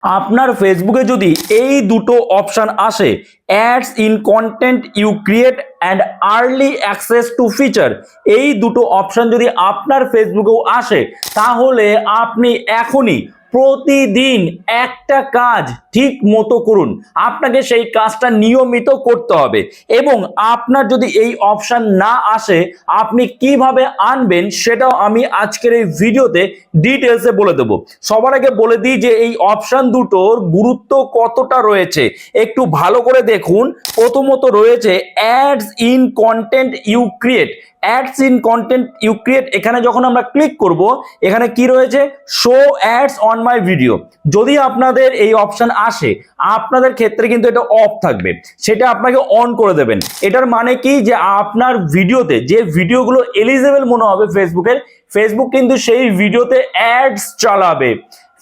আপনার ফেসবুকে যদি এই দুটো অপশন আসে, ads in content you create and early access to feature, এই দুটো অপশন যদি আপনার ফেসবুকেও আসে, তাহলে আপনি এখনই প্রতিদিন একটা কাজ ঠিক মতো করুন। আপনাকে সেই কাজটা নিয়মিত করতে হবে এবং আপনার যদি এই অপশন না আসে, আপনি কিভাবে আনবেন সেটাও আমি আজকের এই ভিডিওতে ডিটেলসে বলে দেবো। সবার আগে বলে দিই যে এই অপশন দুটোর গুরুত্ব কতটা রয়েছে, একটু ভালো করে দেখুন। প্রথমত রয়েছে ads in content you create. Ads in content you create, এখানে যখন আমরা ক্লিক করব, এখানে কি রয়েছে, show ads on my video. যদি আপনাদের এই অপশন আসে, আপনাদের ক্ষেত্রে কিন্তু এটা অফ থাকবে, সেটা আপনাকে অন করে দেবেন। এটার মানে কি, যে আপনার ভিডিওতে যে ভিডিওগুলো এলিজেবল মনে হবে ফেসবুকের, ফেসবুক কিন্তু সেই ভিডিওতে অ্যাডস চালাবে।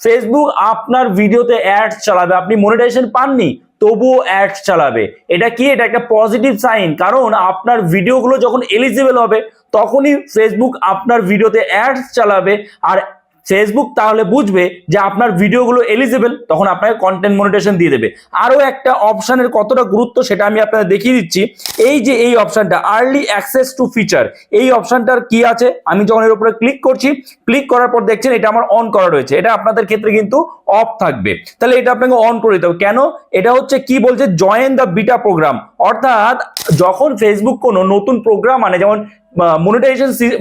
ফেসবুক আপনার ভিডিওতে অ্যাডস চালাবে। আপনি মনিটাইজেশন পাননি, তবুও অ্যাডস চালাবে। এটা কি, এটা একটা পজিটিভ সাইন, কারণ আপনার ভিডিওগুলো যখন এলিজিবল হবে তখনই ফেসবুক আপনার ভিডিওতে অ্যাডস চালাবে। আর ফেসবুক তাহলে বুঝবে যে আপনার ভিডিওগুলো এলিজিবল, তখন আপনাকে কন্টেন্ট মনিটাইজেশন দিয়ে দেবে। আরো একটা অপশনের কতটা গুরুত্ব সেটা আমি আপনাদের দেখিয়ে দিচ্ছি। এই যে এই অপশনটা আর্লি অ্যাক্সেস টু ফিচার, এই অপশনটার কি আছে, আমি যখন এর উপরে ক্লিক করছি, ক্লিক করার পর দেখছেন এটা আমার অন করা রয়েছে। এটা আপনাদের ক্ষেত্রে কিন্তু অফ থাকবে, তাহলে এটা আপনাকে অন করে দিতে হবে। কেন? এটা হচ্ছে কি বলছে, জয়েন দ্য বিটা প্রোগ্রাম। অর্থাৎ যখন ফেসবুক কোনো নতুন প্রোগ্রাম আনে, যেমন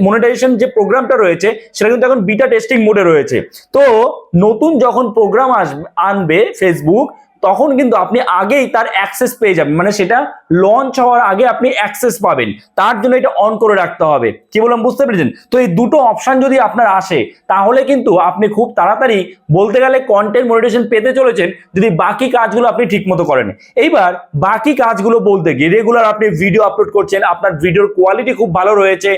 মনিটাইজেশন যে প্রোগ্রামটা রয়েছে সেটা কিন্তু এখন বিটা টেস্টিং মোডে রয়েছে। তো নতুন যখন প্রোগ্রাম আনবে ফেসবুক, তখন কিন্তু আপনি আগেই তার অ্যাক্সেস পেয়ে যাবেন, মানে সেটা লঞ্চ হওয়ার আগে আপনি অ্যাক্সেস পাবেন। তার জন্য এটা অন করে রাখতে হবে। কি বললাম বুঝতে পেরেছেন? তো এই দুটো অপশন যদি আপনার আসে, তাহলে কিন্তু আপনি খুব তাড়াতাড়ি বলতে গেলে কন্টেন্ট মনিটাইজেশন পেতে চলেছেন, যদি বাকি কাজগুলো আপনি ঠিক মতো করেন। এইবার বাকি কাজগুলো বলতে গিয়ে, রেগুলার আপনি ভিডিও আপলোড করছেন, আপনার ভিডিওর কোয়ালিটি খুব ভালো রয়েছে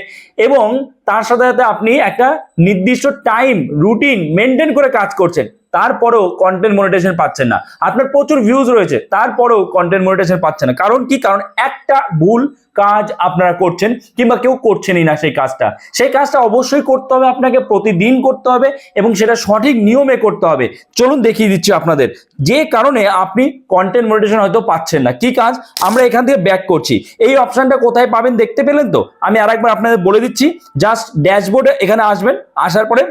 এবং তার সাথে সাথে আপনি একটা নির্দিষ্ট টাইম রুটিন মেনটেন করে কাজ করছেন, তারপরেও কন্টেন্ট মনিটাইজেশন পাচ্ছেন না। আপনার প্রচুর ভিউজ রয়েছে, তারপরেও কন্টেন্ট মনিটাইজেশন পাচ্ছেন না। কারণ কি? কারণ একটা ভুল কাজ আপনারা করছেন, কিংবা কেউ করছেনই না সেই কাজটা। সেই কাজটা অবশ্যই করতে হবে, আপনাকে প্রতিদিন করতে হবে এবং সেটা সঠিক নিয়মে করতে হবে। চলুন দেখিয়ে দিচ্ছি আপনাদের যে কারণে আপনি কন্টেন্ট মনিটাইজেশন হয়তো পাচ্ছেন না। কি কাজ? আমরা এখান থেকে ব্যাক করছি। এই অপশনটা কোথায় পাবেন দেখতে পেলেন তো? আমি আরেকবার আপনাদের বলে দিচ্ছি। জাস্ট ড্যাশবোর্ডে এখানে আসবেন, আসার পরে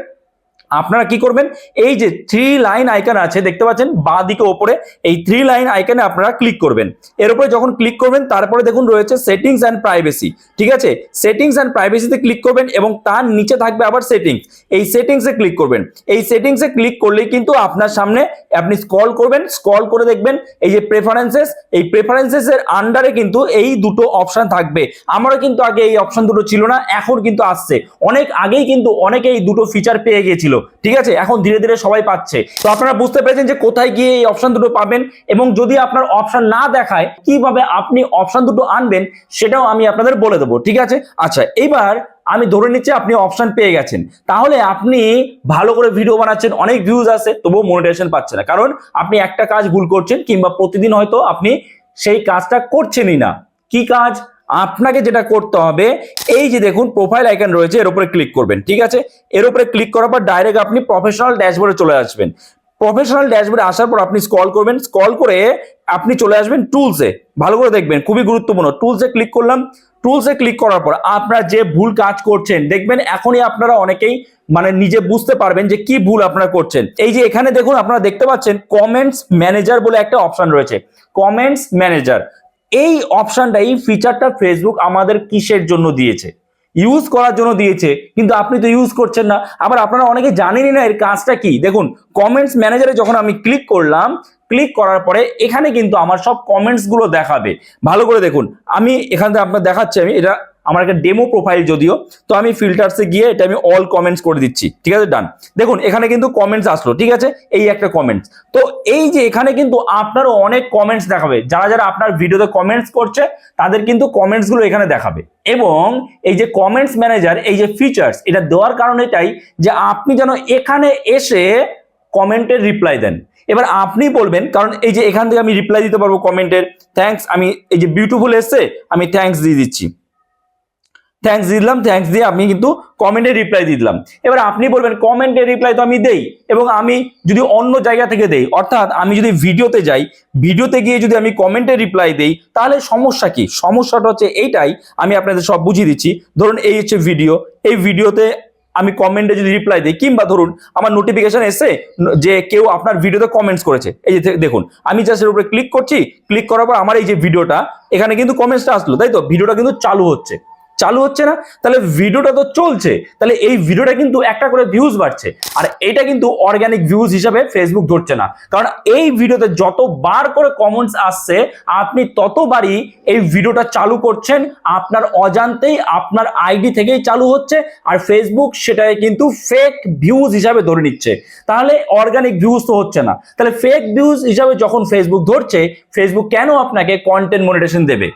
আপনারা কি করবেন, এই যে থ্রি লাইন আইকন আছে দেখতে পাচ্ছেন বাঁ দিকে ওপরে, এই থ্রি লাইন আইকনে আপনারা ক্লিক করবেন। এর উপরে যখন ক্লিক করবেন, তারপরে দেখুন রয়েছে সেটিংস অ্যান্ড প্রাইভেসি। ঠিক আছে, সেটিংস অ্যান্ড প্রাইভেসিতে ক্লিক করবেন এবং তার নিচে থাকবে আবার সেটিংস। এই সেটিংসে ক্লিক করবেন। এই সেটিংসে ক্লিক করলেই কিন্তু আপনার সামনে আপনি স্ক্রল করবেন, স্ক্রল করে দেখবেন এই যে প্রেফারেন্সেস, এই প্রেফারেন্সেস এর আন্ডারে কিন্তু এই দুটো অপশন থাকবে। আমারও কিন্তু আগে এই অপশন দুটো ছিল না, এখন কিন্তু আসছে। অনেক আগেই কিন্তু অনেকে এই দুটো ফিচার পেয়ে গিয়েছিল। ঠিক আছে, এখন ধীরে ধীরে সবাই পাচ্ছে। তো আপনারা বুঝতে পেরেছেন যে কোথায় গিয়ে এই অপশন দুটো পাবেন, এবং যদি আপনার অপশন না দেখায় কিভাবে আপনি অপশন দুটো আনবেন সেটাও আমি আপনাদের বলে দেবো। ঠিক আছে, আচ্ছা এইবার আমি ধরে নিচ্ছি আপনি অপশন পেয়ে গেছেন, তাহলে আপনি ভালো করে ভিডিও বানাচ্ছেন, অনেক ভিউজ আছে, তবুও মনিটাইজেশন পাচ্ছে না, কারণ আপনি একটা কাজ ভুল করছেন, কিংবা প্রতিদিন হয়তো আপনি সেই কাজটা করছেনই না। কি কাজ? আপনাকে যেটা করতে হবে, এই যে দেখুন প্রোফাইল আইকন রয়েছে, এর উপরে ক্লিক করবেন। ঠিক আছে, এর উপরে ক্লিক করার পর ডাইরেক্ট আপনি প্রফেশনাল ড্যাশবোর্ডে চলে আসবেন। প্রফেশনাল ড্যাশবোর্ডে আসার পর আপনি স্ক্রল করবেন, স্ক্রল করে আপনি চলে আসবেন টুলসে। ভালো করে দেখবেন, খুবই গুরুত্বপূর্ণ। টুলসে ক্লিক করলাম। টুলসে ক্লিক করার পর আপনারা যে ভুল কাজ করছেন দেখবেন, এখনই আপনারা অনেকেই মানে নিজে বুঝতে পারবেন যে কি ভুল আপনারা করছেন। এই যে এখানে দেখুন, আপনারা দেখতে পাচ্ছেন কমেন্টস ম্যানেজার বলে একটা অপশন রয়েছে। কমেন্টস ম্যানেজার, এই অপশনটা, এই ফিচারটা ফেসবুক আমাদের কিসের জন্য দিয়েছে? ইউজ করার জন্য দিয়েছে, কিন্তু আপনি তো ইউজ করছেন না। আবার আপনারা অনেকে জানেনই না এর কাজটা কি। দেখুন কমেন্টস ম্যানেজারে যখন আমি ক্লিক করলাম, ক্লিক করার পরে এখানে কিন্তু আমার সব কমেন্টস গুলো দেখাবে। ভালো করে দেখুন, আমি এখান থেকে আপনার দেখাচ্ছি, আমি এটা আমার একটা ডেমো প্রোফাইল যদিও, তো আমি ফিল্টারসে গিয়ে এটা আমি অল কমেন্টস করে দিচ্ছি। ঠিক আছে, ডান। দেখুন এখানে কিন্তু কমেন্টস আসলো। ঠিক আছে, এই একটা কমেন্টস। তো এই যে এখানে কিন্তু আপনারও অনেক কমেন্টস দেখাবে, যারা যারা আপনার ভিডিওতে কমেন্টস করছে তাদের কিন্তু কমেন্টস গুলো এখানে দেখাবে। এবং এই যে কমেন্টস ম্যানেজার, এই যে ফিচার্স, এটা দেওয়ার কারণ এটাই যে আপনি যেন এখানে এসে কমেন্টের রিপ্লাই দেন। এবার আপনি বলবেন, কারণ এই যে এখান থেকে আমি রিপ্লাই দিতে পারবো কমেন্টের, থ্যাঙ্কস, আমি এই যে বিউটিফুল এসছে, আমি থ্যাঙ্কস দিয়ে দিচ্ছি। থ্যাঙ্কস দিলাম, থ্যাঙ্কস দিয়ে আমি কিন্তু কমেন্টে রিপ্লাই দিয়ে দিলাম। এবার আপনি বলবেন কমেন্টে রিপ্লাই তো আমি দেই, এবং আমি যদি অন্য জায়গা থেকে দেই, অর্থাৎ আমি যদি ভিডিওতে যাই, ভিডিওতে গিয়ে যদি আমি কমেন্টে রিপ্লাই দেই, তাহলে সমস্যা কি? সমস্যাটা হচ্ছে এইটাই, আমি আপনাদের সব বুঝিয়ে দিচ্ছি। ধরুন এই হচ্ছে ভিডিও, এই ভিডিওতে আমি কমেন্টে যদি রিপ্লাই দিই, কিংবা ধরুন আমার নোটিফিকেশন এসে যে কেউ আপনার ভিডিওতে কমেন্টস করেছে, এই যে দেখুন আমি জাস্ট এর উপরে ক্লিক করছি, ক্লিক করার পর আমার এই যে ভিডিওটা, এখানে কিন্তু কমেন্টসটা আসলো, তাই তো? ভিডিওটা কিন্তু চালু হচ্ছে না? তাহলে ভিডিওটা তো চলছে, তাহলে এই ভিডিওটা কিন্তু একটা করে ভিউজ বাড়ছে, আর এটা কিন্তু অর্গানিক ভিউজ হিসাবে ফেসবুক ধরছে না। কারণ এই ভিডিওতে যতবার করে কমেন্টস আসছে, আপনি ততবারই এই ভিডিওটা চালু করছেন, আপনার অজান্তেই আপনার আইডি থেকেই চালু হচ্ছে, আর ফেসবুক সেটাকে কিন্তু ফেক ভিউজ হিসাবে ধরে নিচ্ছে। তাহলে অর্গানিক ভিউজ তো হচ্ছে না, তাহলে ফেক ভিউজ হিসাবে যখন ফেসবুক ধরছে, ফেসবুক কেন আপনাকে কন্টেন্ট মনিটাইজেশন দেবে?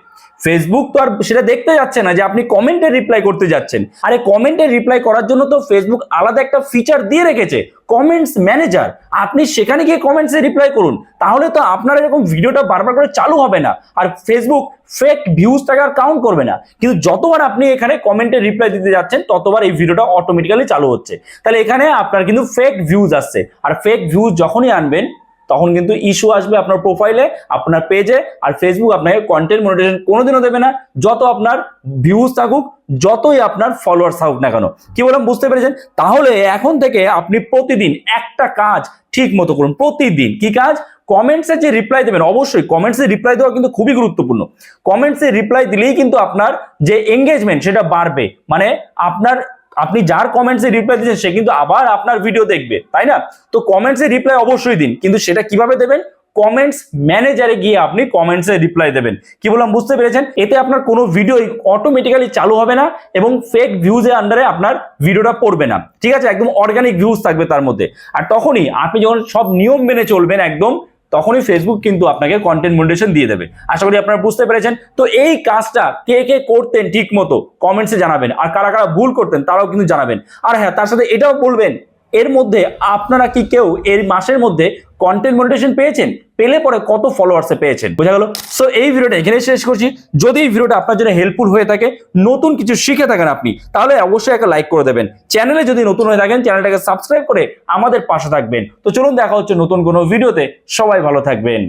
ফেসবুক তো আর সেটা দেখতে যাচ্ছে না যে আপনি কমেন্টে রিপ্লাই করতে যাচ্ছেন। আরে কমেন্টে রিপ্লাই করার জন্য তো ফেসবুক আলাদা একটা ফিচার দিয়ে রেখেছে, কমেন্টস ম্যানেজার। আপনি সেখানে গিয়ে কমেন্টসে রিপ্লাই করুন, তাহলে তো আপনার এরকম ভিডিওটা বারবার করে চালু হবে না, আর ফেসবুক ফেক ভিউজটাকে আর কাউন্ট করবে না। কিন্তু যতবার আপনি এখানে কমেন্টে রিপ্লাই দিতে যাচ্ছেন, ততবার এই ভিডিওটা অটোমেটিক্যালি চালু হচ্ছে। তাহলে এখানে আপনার কিন্তু ফেক ভিউজ আসছে, আর ফেক ভিউজ যখনই আনবেন, তখন কিন্তু ইস্যু আসবে আপনার প্রোফাইলে, আপনার পেজে, আর ফেসবুক আপনাকে কন্টেন্ট মনিটাইজেশন কোনোদিনও দেবে না, যত আপনার ভিউজ থাকুক, যতই আপনার ফলোয়ার্স থাকুক না কেন। কি বললাম, বুঝতে পেরেছেন? তাহলে এখন থেকে আপনি প্রতিদিন একটা কাজ ঠিক মতো করুন। প্রতিদিন কি কাজ? কমেন্টসে যে রিপ্লাই দেবেন, অবশ্যই কমেন্টসে রিপ্লাই দেওয়া কিন্তু খুবই গুরুত্বপূর্ণ। কমেন্টসে রিপ্লাই দিলেই কিন্তু আপনার যে এঙ্গেজমেন্ট সেটা বাড়বে, মানে আপনি যার কমেন্টসে রিপ্লাই দিচ্ছেন সে কিন্তু আবার আপনার ভিডিও দেখবে, তাই না? তো কমেন্টসে রিপ্লাই অবশ্যই দিন, কিন্তু সেটা কিভাবে দেবেন? কমেন্টস ম্যানেজারে গিয়ে আপনি কমেন্টসে রিপ্লাই দেবেন। কি বললাম, বুঝতে পেরেছেন? এতে আপনার কোনো ভিডিও অটোমেটিক্যালি চালু হবে না, এবং ফেক ভিউজের আন্ডারে আপনার ভিডিওটা পড়বে না, ঠিক আছে? একদম অর্গানিক ভিউজ থাকবে তার মধ্যে। আর তখনই আপনি যখন সব নিয়ম মেনে চলবেন একদম, তখনই ফেসবুক কিন্তু আপনাকে কন্টেন্ট মনিটাইজেশন দিয়ে দেবে। আশা করি আপনারা বুঝতে পেরেছেন। তো এই কাজটা কে কে করতেন ঠিক মতো কমেন্টসে জানাবেন, আর কারা কারা ভুল করতেন তারাও কিন্তু জানাবেন। আর হ্যাঁ, তার সাথে এটাও বলবেন, এর মধ্যে আপনারা কি কেউ এই মাসের মধ্যে কন্টেন্ট মনিটাইজেশন পেয়েছেন? পেলে পরে কত ফলোয়ার্সে পেয়েছেন? বোঝা গেল? সো এই ভিডিওটা এখানে শেষ করছি। যদি এই ভিডিওটা আপনার জন্য হেল্পফুল হয়ে থাকে, নতুন কিছু শিখে থাকেন আপনি, তাহলে অবশ্যই একটা লাইক করে দেবেন। চ্যানেলে যদি নতুন হয়ে থাকেন, চ্যানেলটাকে সাবস্ক্রাইব করে আমাদের পাশে থাকবেন। তো চলুন, দেখা হচ্ছে নতুন কোনো ভিডিওতে। সবাই ভালো থাকবেন।